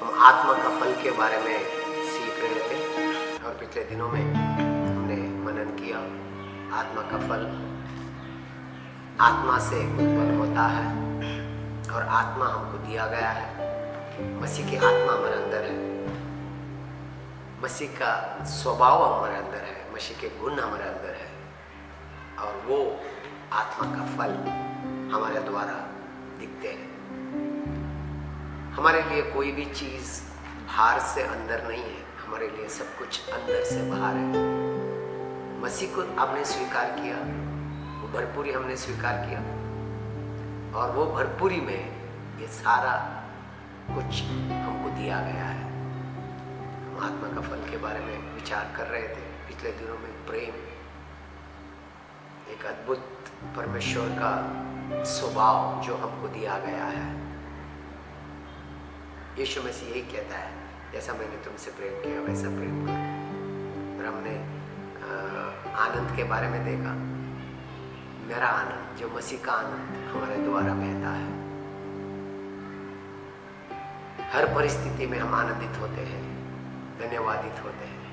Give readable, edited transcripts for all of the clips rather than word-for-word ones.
हम आत्मा का फल के बारे में सीख रहे थे और पिछले दिनों में हमने मनन किया। आत्मा का फल आत्मा से उत्पन्न होता है और आत्मा हमको दिया गया है। मसीह की आत्मा हमारे अंदर है, मसीह का स्वभाव हमारे अंदर है, मसीह के गुण हमारे अंदर है और वो आत्मा का फल हमारे द्वारा दिखते हैं। हमारे लिए कोई भी चीज़ बाहर से अंदर नहीं है, हमारे लिए सब कुछ अंदर से बाहर है। मसीह को आपने स्वीकार किया, वो भरपूरी हमने स्वीकार किया और वो भरपूरी में ये सारा कुछ हमको दिया गया है। हम आत्मा का फल के बारे में विचार कर रहे थे पिछले दिनों में। प्रेम एक अद्भुत परमेश्वर का स्वभाव जो हमको दिया गया है। यीशु मसीह यही कहता है, जैसा मैंने तुमसे प्रेम किया वैसा प्रेम करो। फिर हमने आनंद के बारे में देखा। मेरा आनंद, जो मसीह का आनंद हमारे द्वारा बहता है। हर परिस्थिति में हम आनंदित होते हैं, धन्यवादित होते हैं।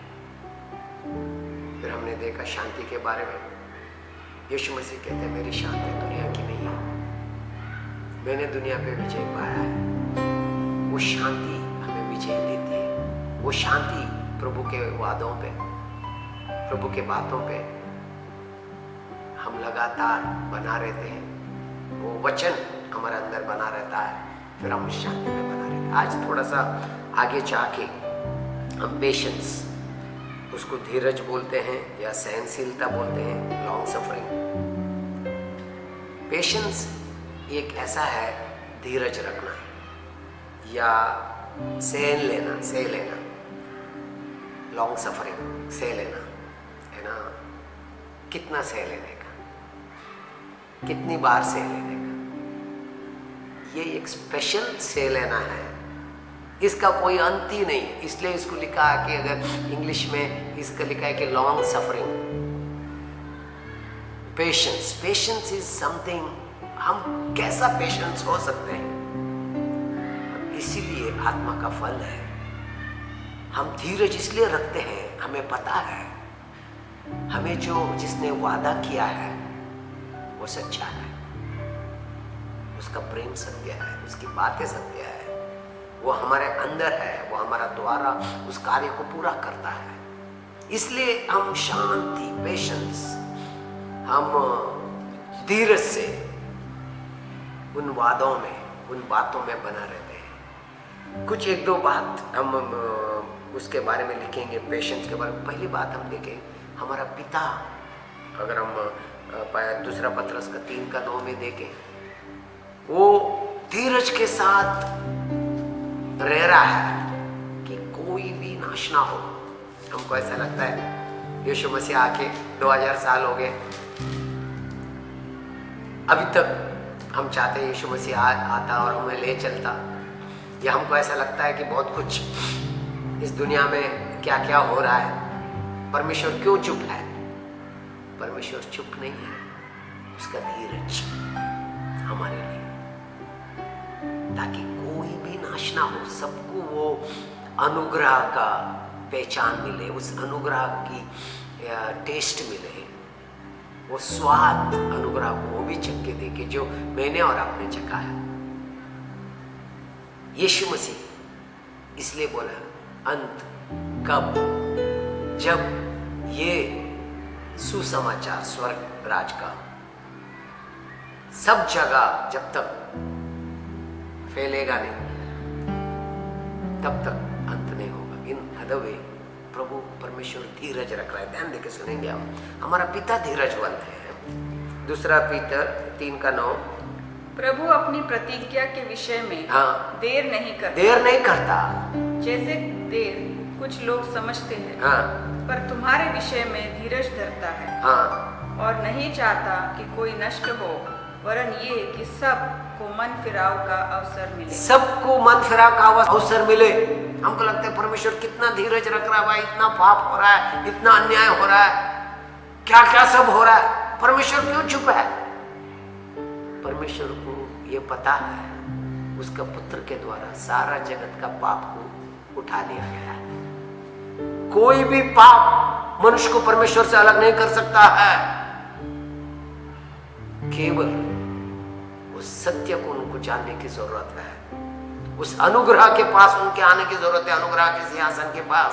फिर हमने देखा शांति के बारे में। यीशु मसीह कहते हैं, मेरी शांति दुनिया की नहीं है, मैंने दुनिया पे विजय पाया है। वो शांति हमें विजय देती है। वो शांति प्रभु के वादों पे, प्रभु के बातों पे हम लगातार बना रहते हैं। वो वचन हमारे अंदर बना रहता है, फिर हम उस शांति में बना रहते हैं। आज थोड़ा सा आगे जाके हम पेशेंस, उसको धीरज बोलते हैं या सहनशीलता बोलते हैं, लॉन्ग सफरिंग। पेशेंस एक ऐसा है, धीरज रखना या सह लेना, लॉन्ग सफरिंग, सह लेना है ना। कितना सह लेने का, कितनी बार सह लेने का, ये एक स्पेशल सह लेना है। इसका कोई अंत ही नहीं है। इसलिए इसको लिखा है कि अगर इंग्लिश में इसका लिखा है कि long suffering, patience. Patience is something, हम कैसा पेशेंस हो सकते हैं, इसीलिए आत्मा का फल है। हम धीरज इसलिए रखते हैं, हमें पता है हमें जो जिसने वादा किया है वो सच्चा है, उसका प्रेम सत्य है, उसकी बातें सत्य है, वो हमारे अंदर है, वो हमारा द्वारा उस कार्य को पूरा करता है। इसलिए हम शांति, पेशेंस, हम धीरज से उन वादों में, उन बातों में बना रहते हैं। कुछ एक दो बात हम उसके बारे में लिखेंगे, पेशेंस के बारे में। पहली बात हम देखें, हमारा पिता, अगर हम दूसरा पत्रस का 3:9 में देखें, वो धीरज के साथ रह रहा है कि कोई भी नाश ना हो। हमको ऐसा लगता है यीशु मसीह आके 2000 साल हो गए, अभी तक हम चाहते हैं यीशु मसीह आता और हमें ले चलता। या हमको ऐसा लगता है कि बहुत कुछ इस दुनिया में क्या क्या हो रहा है, परमेश्वर क्यों चुप है? परमेश्वर चुप नहीं है, उसका धीरज हमारे लिए, ताकि कोई भी नाश ना हो, सबको वो अनुग्रह का पहचान मिले, उस अनुग्रह की टेस्ट मिले, वो स्वाद अनुग्रह को वो भी चख के देखे जो मैंने और आपने चखा है। यीशु मसीह इसलिए बोला अंत कब, जब ये सुसमाचार स्वर्ग राज का सब जगह जब तक फैलेगा नहीं, तब तक अंत नहीं होगा। इन अदर वे प्रभु परमेश्वर धीरज रख रहा है। ध्यान देके सुनेंगे हम। हमारा पिता धीरजवंत है। दूसरा पीतर 3:9, प्रभु अपनी प्रतिज्ञा के विषय में देर नहीं करता, जैसे देर कुछ लोग समझते हैं, पर तुम्हारे विषय में धीरज धरता है और नहीं चाहता कि कोई नष्ट हो, वरन ये कि सबको मन फिराव का अवसर मिले। सबको मन फिराव का अवसर मिले। हमको लगता है परमेश्वर कितना धीरज रख रहा है, भाई इतना पाप हो रहा है, इतना अन्याय हो रहा है, क्या क्या सब हो रहा है, परमेश्वर क्यों चुप है? परमेश्वर को ये पता है उसका पुत्र के द्वारा सारा जगत का पाप को उठा लिया गया है। कोई भी पाप मनुष्य को परमेश्वर से अलग नहीं कर सकता है। केवल उस सत्य को उनको जानने की जरूरत है, उस अनुग्रह के पास उनके आने की जरूरत है, अनुग्रह के सिंहासन के पास।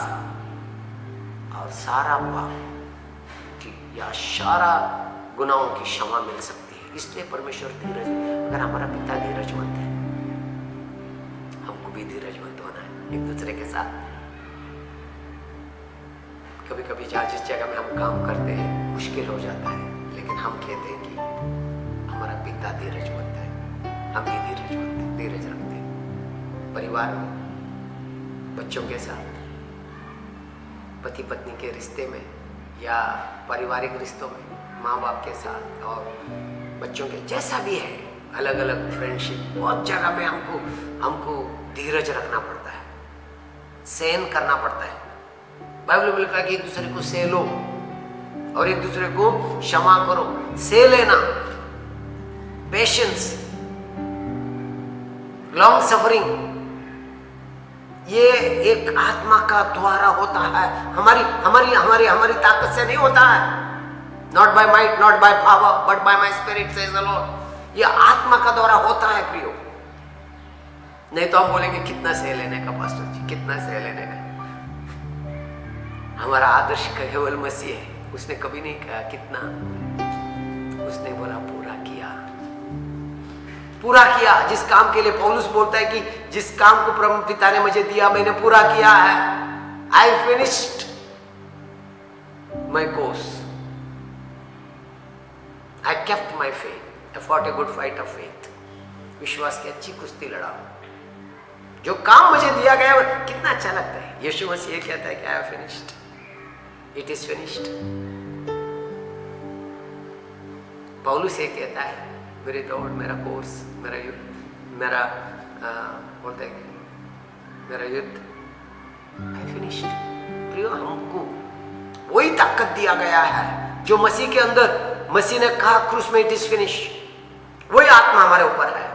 और सारा पाप की या सारा गुनाहों की क्षमा मिल सकती है। इसलिए परमेश्वर धीरज, अगर हमारा पिता धीरजवंत है, हमको भी धीरजवंत होना है एक दूसरे के साथ। कभी कभी जहाँ जिस जगह में हम काम करते हैं मुश्किल हो जाता है, लेकिन हम कहते हैं कि हमारा पिता धीरजवंत है, हम भी धीरजवंत हैं, धीरज रखते हैं। परिवार में, बच्चों के साथ, पति पत्नी के रिश्ते में या पारिवारिक रिश्तों में, माँ बाप के साथ और बच्चों के, जैसा भी है, अलग अलग फ्रेंडशिप, बहुत जगह में हमको धीरज रखना पड़ता है, सहन करना पड़ता है। बाइबल में लिखा है कि एक दूसरे को सह लो और एक दूसरे को क्षमा करो। सह लेना, पेशेंस, लॉन्ग सफरिंग, ये एक आत्मा का द्वारा होता है। हमारी ताकत से नहीं होता है। Not by might, not by power, but by my spirit says the lord. ये आत्मा का द्वारा होता है प्रियो। नहीं तो हम बोलेंगे कितना सह लेने का पास्टर जी, कितना सह लेने का। हमारा आदर्श केवल मसीह है। उसने कभी नहीं कहा कितना, उसने बोला पूरा किया, पूरा किया। जिस काम के लिए पौलुस बोलता है कि जिस काम को परम पिता ने मुझे दिया मैंने पूरा किया है। I finished my course, I kept my faith, I fought a good fight of faith. विश्वास की अच्छी कुश्ती लड़ा। जो काम मुझे दिया गया कितना अच्छा लगता है। यीशु मसीह कहता है कि I have finished, it is finished. पौलुस ये कहता है मेरी दौड़, मेरा कोर्स, मेरा युद्ध, मेरा बोलते हैं मेरा युद्ध, आई फिनिश्ड। प्रियो, हमको वही ताकत दिया गया है जो मसीह के अंदर, मसीह ने कहा क्रूस में इट इज फिनिश। वही आत्मा हमारे ऊपर है।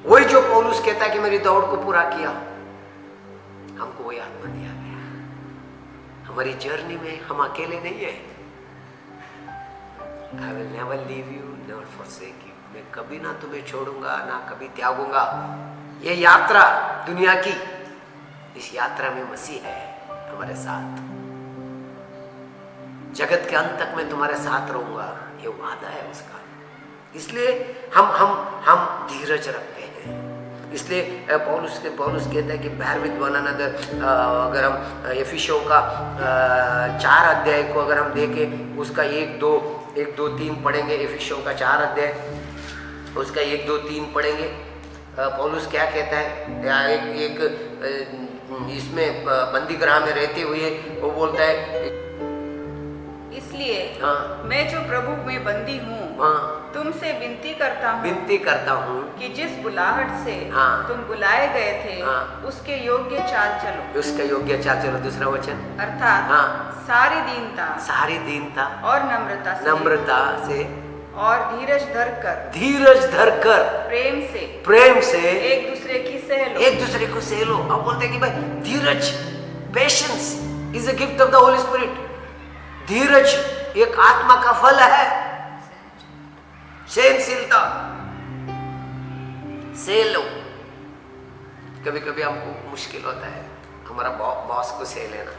वही जो पौलुस कहता है कि मेरी दौड़ को पूरा किया, हमको वही आत्मा दिया गया। हमारी जर्नी में हम अकेले नहीं है। I will never leave you, never forsake you. मैं कभी ना तुम्हें छोड़ूंगा, ना कभी त्यागूंगा। ये यात्रा दुनिया की, इस यात्रा में मसीह है हमारे साथ। जगत के अंत तक मैं तुम्हारे साथ रहूंगा, ये वादा है उसका। इसलिए हम धीरज रखते हैं। इसलिए पौलुस कहता है कि bear with one another। अगर हम एफिसियों का 4 अध्याय को अगर हम देखें, उसका 1, 2, 3 पढ़ेंगे। एफिसियों का 4 अध्याय, उसका 1, 2, 3 पढ़ेंगे। पौलुस क्या कहता है? एक इसमें बंदी गृह में रहते हुए वो बोलता है, इसलिए मैं जो प्रभु में बंदी हूँ, तुमसे विनती करता हूँ कि जिस बुलाहट से तुम बुलाए गए थे उसके योग्य चाल चलो। दूसरा वचन, अर्थात सारी दीनता और नम्रता से और धीरज धरकर प्रेम से एक दूसरे को सह लो। अब बोलते हैं कि भाई धीरज, patience is a gift of the Holy Spirit. धीरज एक आत्मा का फल है। सहनशीलता, सह लो। कभी कभी हमको मुश्किल होता है हमारा बॉस को सह लेना,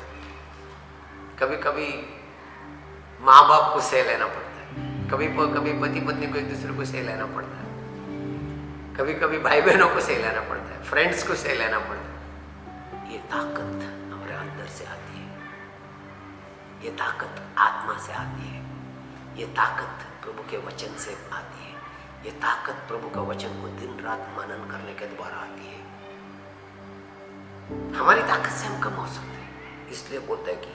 कभी कभी माँ बाप को सह लेना पड़ता है, कभी पति पत्नी को एक दूसरे को सह लेना पड़ता है, कभी कभी भाई बहनों को सह लेना पड़ता है, फ्रेंड्स को सह लेना पड़ता है। ये ताकत हमारे अंदर से आती है, ये ताकत आत्मा से आती है, ये ताकत प्रभु के वचन से आती है, ये ताकत प्रभु का वचन को दिन रात मनन करने के द्वारा आती है। हमारी ताकत से हम कम हो सकते हैं। इसलिए बोलता है कि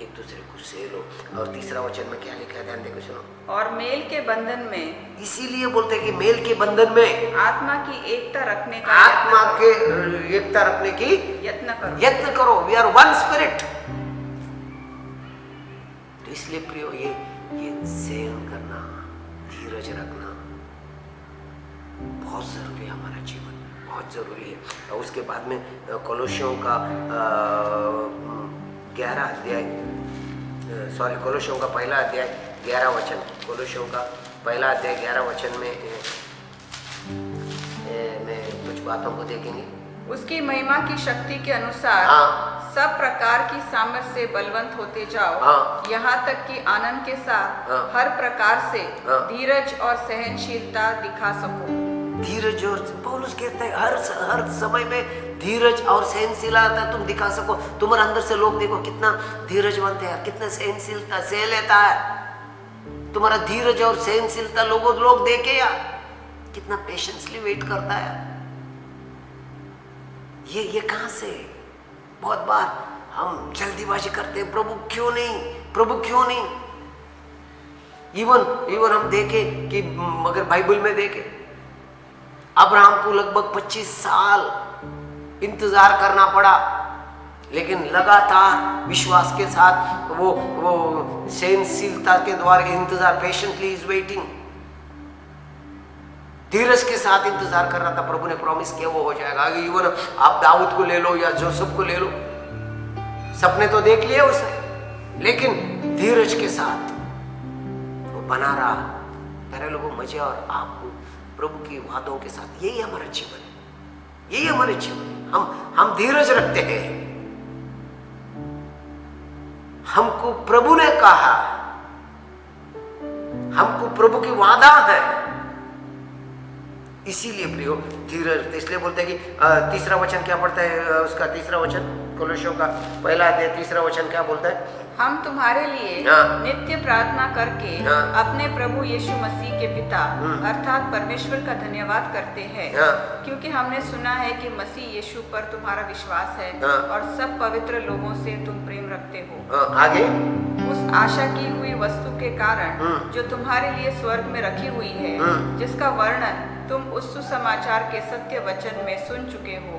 एक दूसरे को सह लो। और तीसरा वचन में क्या लिखा है, ध्यान देकर सुनो। और मेल के बंधन में, इसीलिए बोलते हैं कि मेल के बंधन में आत्मा की एकता रखने का यत्न करो। We are one spirit. तो इसलिए प्रियो, ये सहन करना, धीरज रखना बहुत जरूरी है हमारा जीवन। बहुत ज़रूरी है। और उसके बाद में कोलोसियों का 11 अध्याय, कोलोसियों का पहला अध्याय 11 वचन, कोलोसियों का पहला अध्याय 11 वचन में कुछ बातों को देखेंगे। उसकी महिमा की शक्ति के अनुसार सब प्रकार की सामर्थ्य से बलवंत होते जाओ, यहाँ तक कि आनंद के साथ हर प्रकार से धीरज और सहनशीलता दिखा सको। धीरज, और पौलुस कहते हैं हर समय में धीरज और सहनशीलता तुम दिखा सको। तुम्हारे अंदर से लोग देखो कितना धीरजवंत है, कितना सहनशीलता सह लेता है। तुम्हारा धीरज और सहनशीलता लोग देखे यार, कितना पेशेंसली वेट करता है। ये कहां से? बहुत बार हम जल्दीबाजी करते हैं, प्रभु क्यों नहीं। इवन हम देखें कि अगर बाइबल में देखें, अब्राहम को लगभग 25 साल इंतजार करना पड़ा, लेकिन लगातार विश्वास के साथ वो सहनशीलता के द्वारा इंतजार, पेशेंटली इज वेटिंग, धीरज के साथ इंतजार कर रहा था। प्रभु ने प्रॉमिस किया वो हो जाएगा। इवन आप दाऊद को ले लो या जोसेफ को ले लो, सपने तो देख लिए उसने, लेकिन धीरज के साथ वो बना रहा। प्यारे लोगों, मजे और आपको प्रभु की वादों के साथ, यही हमारा जीवन है, यही हमारे जीवन है। हम धीरज रखते हैं। हमको प्रभु ने कहा, हमको प्रभु की वादा है, इसीलिए प्रियो धीरज। इसलिए बोलते हैं कि तीसरा वचन क्या पढ़ता है उसका, तीसरा वचन कोलोसियों का पहला अध्याय तीसरा वचन क्या बोलता है? हम तुम्हारे लिए नित्य प्रार्थना करके अपने प्रभु यीशु मसीह के पिता अर्थात परमेश्वर का धन्यवाद करते हैं, क्योंकि हमने सुना है कि मसीह यीशु पर तुम्हारा विश्वास है और सब पवित्र लोगों से तुम प्रेम रखते हो। आगे, उस आशा की हुई वस्तु के कारण जो तुम्हारे लिए स्वर्ग में रखी हुई है, जिसका वर्णन तुम उस सुसमाचार के सत्य वचन में सुन चुके हो।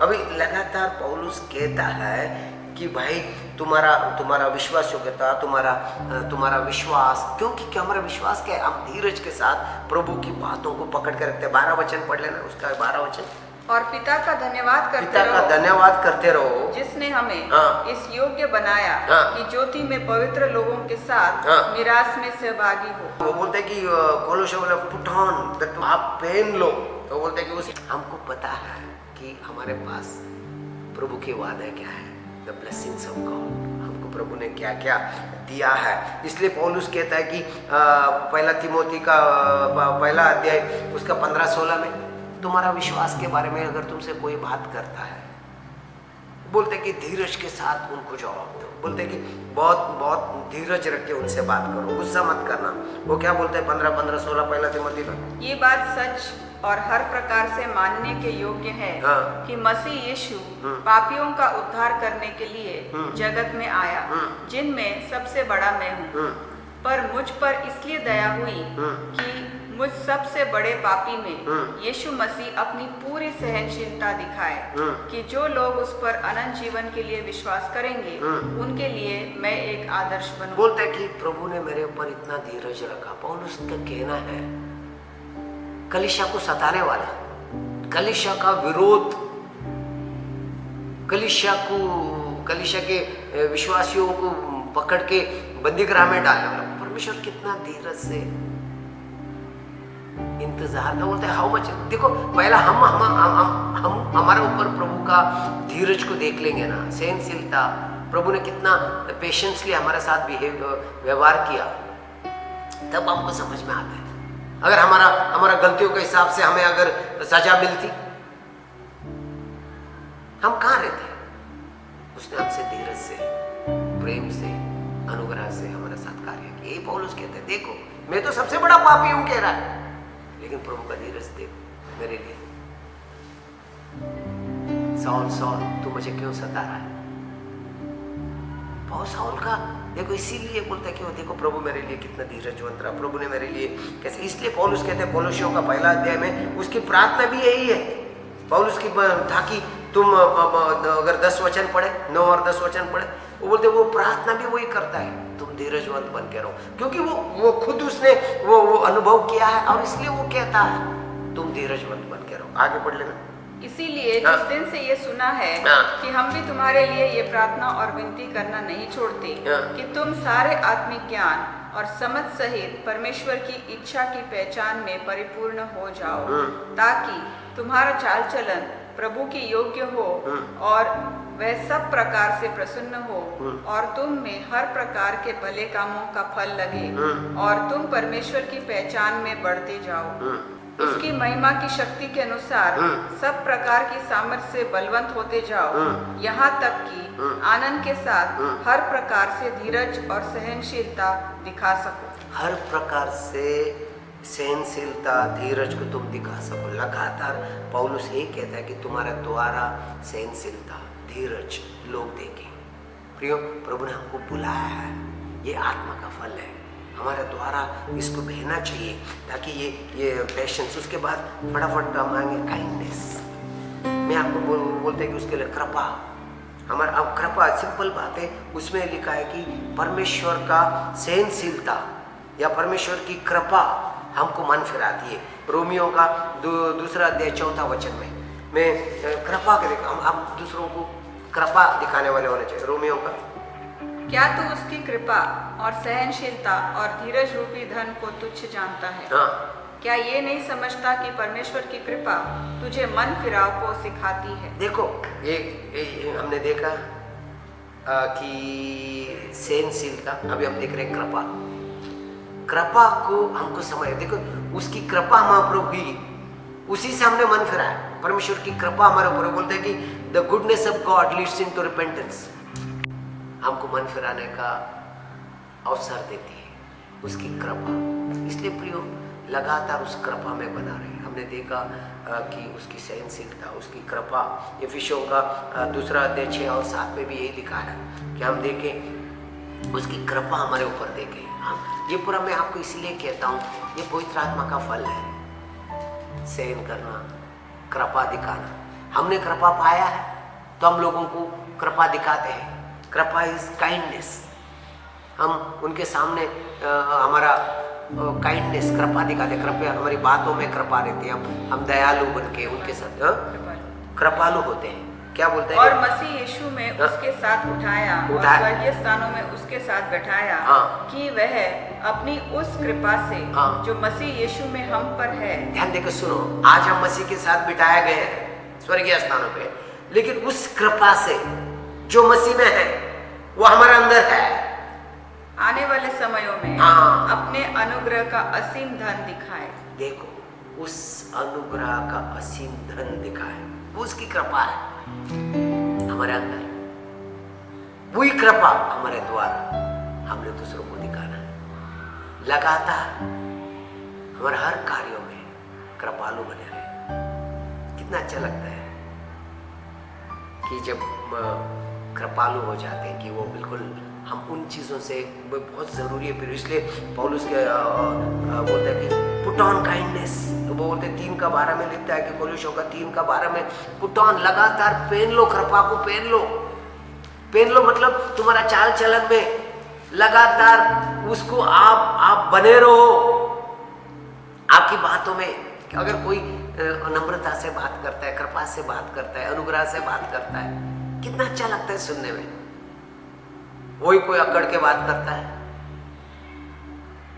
अभी लगातार पौलुस कहता है कि भाई तुम्हारा विश्वास योग्यता, तुम्हारा विश्वास, क्योंकि क्या हमारा विश्वास क्या है? हम धीरज के साथ प्रभु की बातों को पकड़ कर रखते हैं। 12 वचन पढ़ लेना उसका, 12 वचन। और पिता का धन्यवाद करते रहो जिसने हमें इस योग्य बनाया कि ज्योति में पवित्र लोगों के साथ मिरास में सहभागी हो। वो बोलते हैं कि कोलोसियों में पुट ऑन, आप पहन लो। तो बोलते हैं कि हमको पता है कि हमारे पास प्रभु के वादे क्या है, द ब्लेसिंग्स ऑफ गॉड। हमको प्रभु ने क्या क्या दिया है। इसलिए पौलुस कहता है कि पहला तिमोथी का पहला अध्याय उसका 15-16 में तुम्हारा विश्वास के बारे में अगर तुमसे कोई बात करता है, बोलते कि धीरज के साथ उनको जवाब दो। बोलते कि बहुत धीरज रख के उनसे बात करो, गुस्सा मत करना। वो क्या बोलते हैं 15-16 पहला तिमोथी में? ये बात सच और हर प्रकार से मानने के योग्य है कि मसीह यीशु पापियों का उद्धार करने के लिए जगत में आया, जिनमें सबसे बड़ा मैं हूँ। पर मुझ पर इसलिए दया हुई कि मुझ सबसे बड़े पापी में यीशु मसीह अपनी पूरी सहनशीलता दिखाए, कि जो लोग उस पर अनंत जीवन के लिए विश्वास करेंगे उनके लिए मैं एक आदर्श बनूं। बोलता है कि प्रभु ने मेरे ऊपर इतना धीरज रखा। पौलुस का कहना है कलीसिया को सताने वाला, कलीसिया का विरोध, कलीसिया के विश्वासियों को पकड़ के बंदीगृह में डालने वाला, परमेश्वर कितना धीरज से इंतजार का। बोलते हैं हाउ मच। देखो पहला हम हमारे ऊपर प्रभु का धीरज को देख लेंगे ना, सहनशीलता, प्रभु ने कितना पेशेंसली हमारे साथ व्यवहार किया, तब हमको समझ में आता है। अगर हमारा गलतियों के हिसाब से हमें अगर सजा मिलती, हम कहाँ रहते? उसने हमसे धीरज से, प्रेम से, अनुग्रह से हमारे साथ कार्य किया। ये पौलुस कहते हैं देखो मैं तो सबसे बड़ा पापी हूं कह रहा है, लेकिन प्रभु का धीरज देखो मेरे लिए। साउल तू मुझे क्यों सता रहा है? बहुत साउल का देखो, इसीलिए बोलता है कि वो देखो प्रभु मेरे लिए कितना धीरजवंत रहा, प्रभु ने मेरे लिए कैसे। इसलिए पौलुस कहते हैं कोलोसियों का पहला अध्याय में उसकी प्रार्थना भी यही है पौलुस की, ताकि तुम अगर 10 वचन पढ़े, 9 और 10 वचन पढ़े, वो बोलते वो प्रार्थना भी वही करता है, तुम धीरजवंत बन के रहो, क्योंकि वो खुद उसने वो अनुभव किया है, और इसलिए वो कहता है तुम धीरजवंत बन के रहो। आगे पढ़ लेना। इसीलिए जिस दिन से ये सुना है कि हम भी तुम्हारे लिए ये प्रार्थना और विनती करना नहीं छोड़ते कि तुम सारे आत्मिक ज्ञान और समझ सहित परमेश्वर की इच्छा की पहचान में परिपूर्ण हो जाओ, ताकि तुम्हारा चाल चलन प्रभु की योग्य हो और वह सब प्रकार से प्रसन्न हो और तुम में हर प्रकार के भले कामों का फल लगे और तुम परमेश्वर की पहचान में बढ़ते जाओ, उसकी महिमा की शक्ति के अनुसार सब प्रकार की सामर्थ्य से बलवंत होते जाओ, यहाँ तक कि आनंद के साथ हर प्रकार से धीरज और सहनशीलता दिखा सको। हर प्रकार से सहनशीलता धीरज को तुम दिखा सको। लगातार पौलुस यही कहता है कि तुम्हारे द्वारा सहनशीलता धीरज लोग देखें। प्रियो, प्रभु ने हमको बुलाया है, ये आत्मा का फल है, हमारे द्वारा इसको बहना चाहिए ताकि ये पेशेंस। उसके बाद फटाफट हम आएंगे काइंडनेस। मैं आपको बोलते हैं कि उसके लिए कृपा। हमारा अब कृपा सिंपल बात है, उसमें लिखा है कि परमेश्वर का सहनशीलता या परमेश्वर की कृपा हमको मन फिराती है। रोमियो का दूसरा अध्याय 4 वचन में मैं कृपा के देखा, हम दूसरों को कृपा दिखाने वाले होने चाहिए। रोमियो का, क्या तू उसकी कृपा और सहनशीलता और धीरज रूपी धन को तुच्छ जानता है? क्या ये नहीं समझता कि परमेश्वर की कृपा तुझे मन फिराव को सिखाती है? देखो ये हमने देखा कि सहनशीलता, अभी हम देख रहे हैं कृपा। कृपा को हमको समझ, देखो उसकी कृपा हमारे ऊपर हुई, उसी से हमने मन फिराया। परमेश्वर की कृपा हमारे ऊपर, बोलते हैं कि the goodness of God Leeds into repentance, हमको मन फिराने का अवसर देती है उसकी कृपा। इसलिए प्रियो, लगातार उस कृपा में बना रहे। हमने देखा कि उसकी सहनशीलता, उसकी कृपा, एफिसियों का दूसरा अध्याय 6 और 7 में भी यही लिखा है कि हम देखें उसकी कृपा हमारे ऊपर देखें। ये पूरा मैं आपको इसलिए कहता हूँ, ये पवित्र आत्मा का फल है, सहन करना, कृपा दिखाना। हमने कृपा पाया है तो हम लोगों को कृपा दिखाते हैं। कृपा इज काइंडनेस। हम उनके सामने हमारा काइंडनेस, कृपा दिखाते, कृपया हमारी बातों में कृपा रहती है। हम दयालु बन के उनके साथ कृपालु होते हैं। क्या बोलते हैं? और मसीह यीशु में उसके साथ उठाया और स्वर्गीय स्थानों में उसके साथ बैठाया, कि वह अपनी उस कृपा से जो मसीह यीशु में हम पर है। ध्यान देकर सुनो, आज हम मसीह के साथ बिठाए गए हैं स्वर्गीय स्थानों पे, लेकिन उस कृपा से जो मसीह में है वो हमारे अंदर है। आने वाले समयों में अपने अनुग्रह का असीम धन दिखाए। देखो, उस अनुग्रह का असीम धन दिखाए, वो उसकी कृपा है हमारे अंदर। वही कृपा हमारे द्वारा हमने दूसरों को दिखाना है। लगातार हमारे हर कार्यों में कृपालु बने रहे। कितना अच्छा लगता है कि जब कृपालु हो जाते हैं, कि वो बिल्कुल हम उन चीज़ों से बहुत ज़रूरी है। फिर इसलिए पौलुस के बोलते हैं कि पुट ऑन काइंडनेस। तो वो बोलते 3:12 में लिखता है कि कोलोसियों का 3:12 में पुट ऑन, लगातार पहन लो, कृपा को पहन लो। पहन लो मतलब तुम्हारा चाल चलन में लगातार उसको आप बने रहो। आपकी बातों में अगर कोई नम्रता से बात करता है, कृपा से बात करता है, अनुग्रह से बात करता है, कितना अच्छा लगता है सुनने में। वही कोई अकड़ के बात करता है,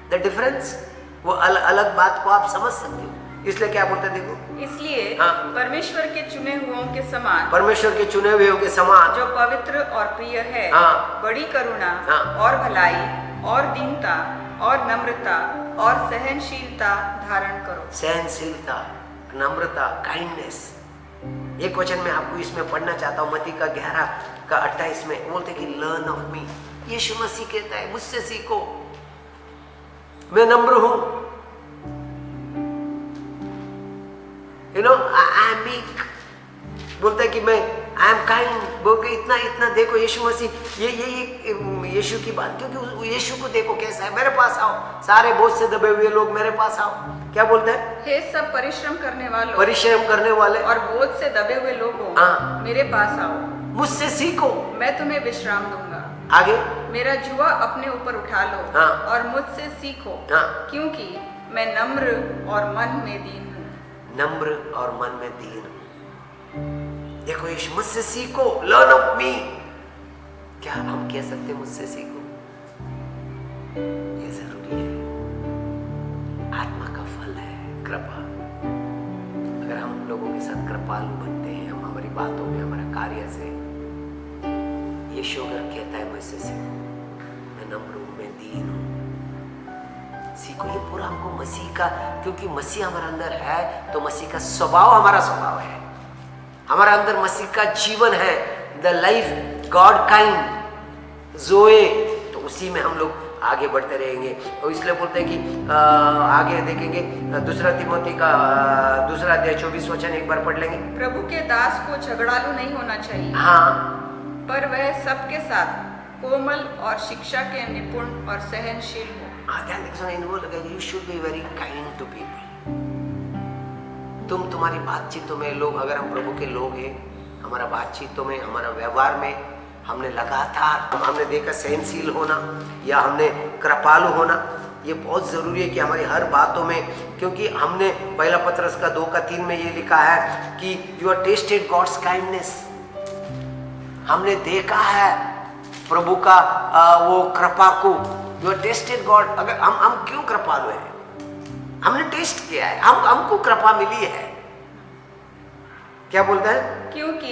द डिफरेंस, वो अलग बात को आप समझ सकते हो। इसलिए क्या बोलते हैं, देखो, इसलिए परमेश्वर के चुने हुओं के समान, परमेश्वर के चुने हुए के समान जो पवित्र और प्रिय है, बड़ी करुणा और भलाई और दीनता और नम्रता और सहनशीलता धारण करो। सहनशीलता, नम्रता, काइंडनेस। एक वचन में आपको इसमें पढ़ना चाहता हूँ, मत्ती का 11:28 में बोलते कि लर्न ऑफ मी। यीशु मसीह कहता है मुझसे सीखो, मैं नम्र हूं। I am meek. बोलता है कि मैं आई एम काइंड। बोल के इतना देखो यीशु मसीह, ये यीशु की बात, क्योंकि यीशु को देखो कैसा है। मेरे पास आओ सारे बोझ से दबे हुए लोग, मेरे पास आओ। क्या बोलते हैं? हे सब परिश्रम करने वाले और बोझ से दबे हुए लोगों, मेरे पास आओ, मुझसे सीखो, मैं तुम्हें विश्राम दूंगा। आगे, मेरा जुआ अपने ऊपर उठा लो और मुझसे सीखो, क्योंकि मैं नम्र और मन में दीन हूँ। नम्र और मन में दीन। देखो यीशु, मुझसे सीखो, लर्न ऑफ मी। क्या हम कह सकते मुझसे सीखो? ये जरूरी है। आत्मा का फल है कृपा। अगर हम लोगों के साथ कृपालु बनते हैं, हम हमारी बातों में, हमारे कार्य से, यीशु अगर कहता है मुझसे सीखो, मैं नम्र हूं, मैं दीन हूं, सीखो, ये पूरा हमको मसीह का, क्योंकि मसीह हमारे अंदर है तो मसीह का स्वभाव हमारा स्वभाव है, हमारा अंदर मसीह का जीवन है, द लाइफ गॉड काइंड जोए। तो उसी में हम लोग आगे बढ़ते रहेंगे। और इसलिए बोलते हैं कि आगे देखेंगे दूसरा तिमोथी का 2 अध्याय 24 वचन एक बार पढ़ लेंगे। प्रभु के दास को झगड़ालू नहीं होना चाहिए, हाँ, पर वह सबके साथ कोमल और शिक्षा के निपुण और सहनशील हो। You should be very kind to people. तुम्हारी बातचीतों में लोग, अगर हम प्रभु के लोग हैं, हमारा बातचीतों में, हमारा व्यवहार में हमने लगातार, हमने देखा सहनशील होना या हमने कृपालु होना, ये बहुत जरूरी है कि हमारी हर बातों में, क्योंकि हमने पहला पत्रस का 2:3 में ये लिखा है कि you are tested God's kindness. हमने देखा है प्रभु का वो कृपा को, यू आर टेस्टेड गॉड। अगर हम क्यों कृपालु हैं? हमने टेस्ट किया है, हमको कृपा मिली है। क्या बोलता है? क्योंकि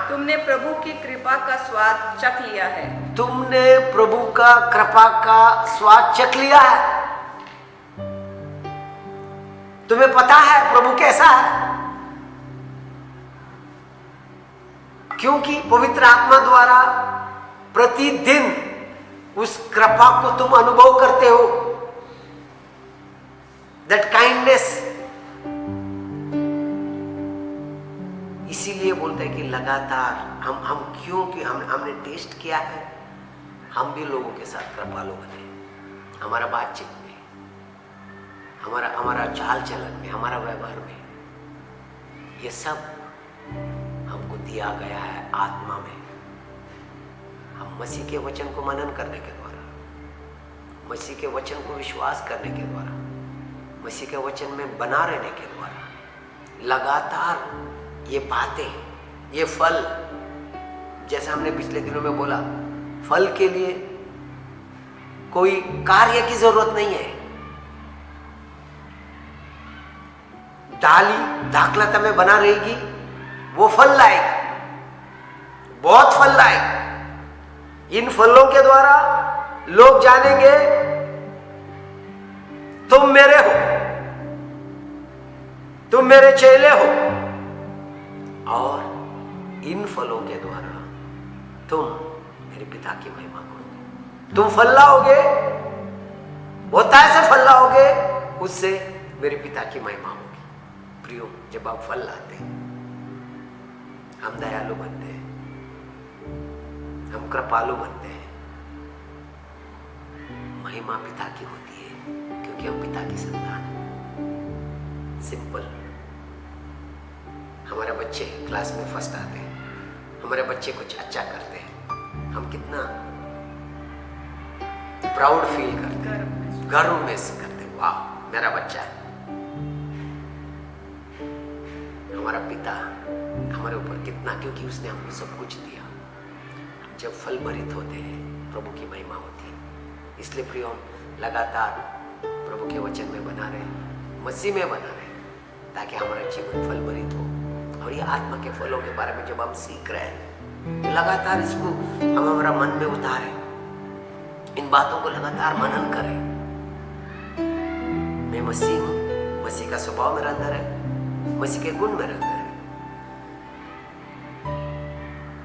तुमने प्रभु की कृपा का स्वाद चख लिया है। तुमने प्रभु का कृपा का स्वाद चख लिया है। तुम्हें पता है प्रभु कैसा है, क्योंकि पवित्र आत्मा द्वारा प्रतिदिन उस कृपा को तुम अनुभव करते हो, दैट काइंडनेस। इसीलिए बोलते हैं कि लगातार हम क्योंकि हमने टेस्ट किया है, हम भी लोगों के साथ कृपालु बने। हमारा बातचीत में, हमारा चाल चलन में, हमारा व्यवहार में, ये सब हमको दिया गया है आत्मा में। हम मसीह के वचन को मनन करने के द्वारा, मसीह के वचन को विश्वास करने के द्वारा, मसीह के वचन में बना रहने के द्वारा लगातार ये बातें, ये फल, जैसा हमने पिछले दिनों में बोला, फल के लिए कोई कार्य की जरूरत नहीं है। डाली दाखलता में बना रहेगी, वो फल लाएगी, बहुत फल लाएगी। इन फलों के द्वारा लोग जानेंगे तुम मेरे हो, तुम मेरे चेले हो, और इन फलों के द्वारा तुम मेरे पिता की महिमा करोगे। तुम फल लाओगे, बहुतायत से फल लाओगे, उससे मेरे पिता की महिमा होगी। प्रियो, जब आप फल लाते हैं, हम दयालु बनते हैं, हम कृपालु बनते हैं, महिमा पिता की होती है, क्योंकि हम पिता की संतान हैं। सिंपल। हमारे बच्चे क्लास में फर्स्ट आते हैं, हमारे बच्चे कुछ अच्छा करते हैं, हम कितना प्राउड फील करते हैं, गर्व महसूस करते हैं, वाह मेरा बच्चा है। हमारा पिता हमारे ऊपर कितना, क्योंकि उसने हमको सब कुछ दिया। जब फल भरित होते हैं, प्रभु की महिमा होती है। इसलिए प्रियो, लगातार प्रभु के वचन में बना रहे, मसीह में बना रहे, ताकि हमारा जीवन फल भरित हो। और ये आत्मा के फलों के बारे में जब हम सीख रहे हैं, तो लगातार इसको हम हमारा मन में उतारें, इन बातों को लगातार मनन करें। मैं मसीह हूं, मसीह का स्वभाव मेरे अंदर है, मसीह के गुण मेरे अंदर है।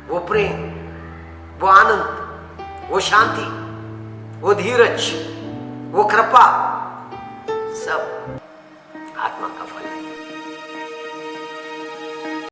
वो प्रेम, वो आनंद, वो शांति, वो धीरज, वो कृपा, सब आत्मा का फल है।